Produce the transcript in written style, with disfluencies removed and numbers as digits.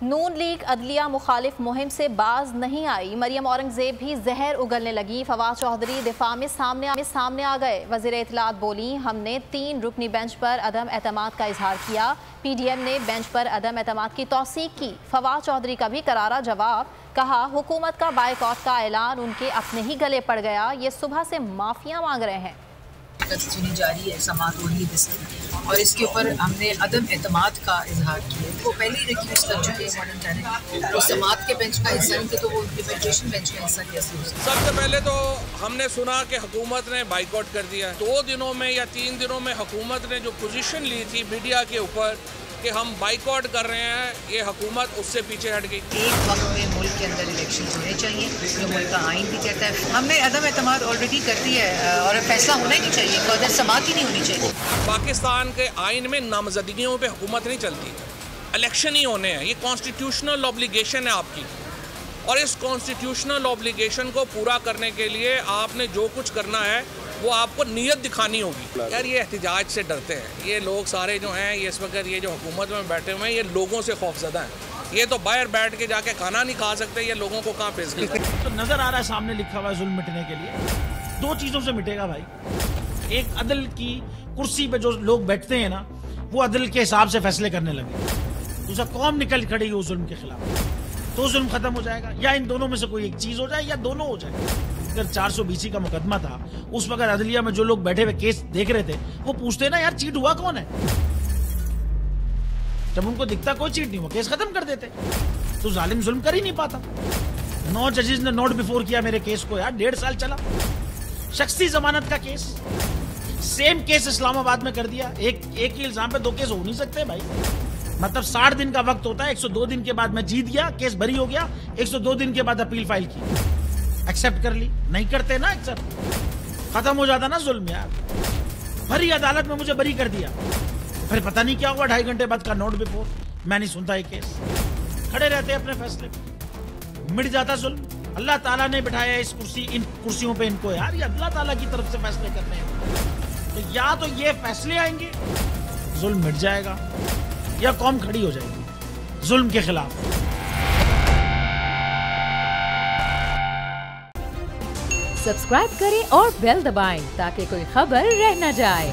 नून league अदलिया मुखालिफ मुहिम से बाज नहीं आई। मरियम औरंगजेब भी जहर उगलने लगी। फवाद चौधरी दिफा में सामने आ गए। वज़ीर इत्तलात बोली, हमने 3 रुकनी बेंच पर अदम एतमाद का इजहार किया। PDM ने बेंच पर अदम एतमाद की तौसीक की। फवाद चौधरी का भी करारा जवाब। कहा, हुकूमत का बायकॉट का ऐलान उनके अपने ही गले पड़ गया। ये सुबह से माफिया मांग रहे हैं। सुनी जा रही है समात और इसके ऊपर हमने अदम एतमाद का इजहार किया। वो पहले ही रिक्यूज कर चुके हैं मॉडर्न टैरिफ। वो समात के बेंच का हिस्सा नहीं थे, तो वो इम्प्लीमेंटेशन बेंच का हिस्सा कैसे हो सकता? सबसे पहले तो हमने सुना कि हुकूमत ने बाइकआउट कर दिया। 2 दिनों में या 3 दिनों में हुकूमत ने जो पोजीशन ली थी मीडिया के ऊपर कि हम बाइकआउट कर रहे हैं, ये हुकूमत उससे पीछे हट गई। एक वक्त में मुल्क के अंदर इलेक्शन होने चाहिए, जो मुल्क का आइन भी कहता है। हमने अदम एतमाद ऑलरेडी कर दी है और फैसला होना ही नहीं चाहिए, कदर समात ही नहीं होनी चाहिए। पाकिस्तान के आइन में नामजदगियों पे हुकूमत नहीं चलती, इलेक्शन ही होने हैं। ये कॉन्स्टिट्यूशनल ऑब्लिगेशन है आपकी, और इस कॉन्स्टिट्यूशनल ऑब्लिगेशन को पूरा करने के लिए आपने जो कुछ करना है वो आपको नीयत दिखानी होगी। यार ये एहतिजाज से डरते हैं ये लोग सारे जो हैं, ये इस वक्त ये जो हुकूमत में बैठे हुए हैं, ये लोगों से खौफजदा हैं। ये तो बाहर बैठ के जाके खाना नहीं खा सकते, ये लोगों को कहाँ पेश करते हैं। तो नजर आ रहा है सामने लिखा हुआ है जुल्म मिटने के लिए 2 चीजों से मिटेगा भाई। एक, अदल की कुर्सी पे जो लोग बैठते हैं ना, वो अदल के हिसाब से फैसले करने लगे। दूसरा, कौम निकल खड़ी उस जुल्म के खिलाफ, तो जुल्म खत्म हो जाएगा। या इन दोनों में से कोई एक चीज हो जाए या दोनों हो जाए। अगर 420 का मुकदमा था, उस वक्त अदलिया में जो लोग बैठे हुए केस देख रहे थे, वो पूछते ना यार चीट हुआ कौन है। जब उनको दिखता कोई चीट नहीं हुआ, केस खत्म कर देते। तो जालिम जुल्म कर ही नहीं पाता। 9 जजेस ने नोट बिफोर किया मेरे केस को यार, 1.5 साल चला। शख्सी जमानत का केस, सेम केस इस्लामाबाद में कर दिया। एक ही इल्जाम पे 2 केस हो नहीं सकते भाई। मतलब 60 दिन का वक्त होता है। 102 दिन के बाद मैं जीत गया, केस बरी हो गया। 102 दिन के बाद अपील फाइल की, एक्सेप्ट कर ली। नहीं करते ना एक्सेप्ट, खत्म हो जाता ना जुल्म यार। भरी अदालत में मुझे बरी कर दिया, फिर पता नहीं क्या हुआ 2.5 घंटे बाद का नोट बिफोर। मैं नहीं सुनता ये केस, खड़े रहते अपने फैसले पे, मिट जाता जुल्म। अल्लाह ताला ने बिठाया इस इन कुर्सियों पे इनको यार, ये अल्लाह ताला की तरफ से फैसले करने हैं। तो या तो ये फैसले आएंगे, जुल्म मिट जाएगा, या कौम खड़ी हो जाएगी जुल्म के खिलाफ। सब्सक्राइब करें और बेल दबाएं ताकि कोई खबर रह न जाए।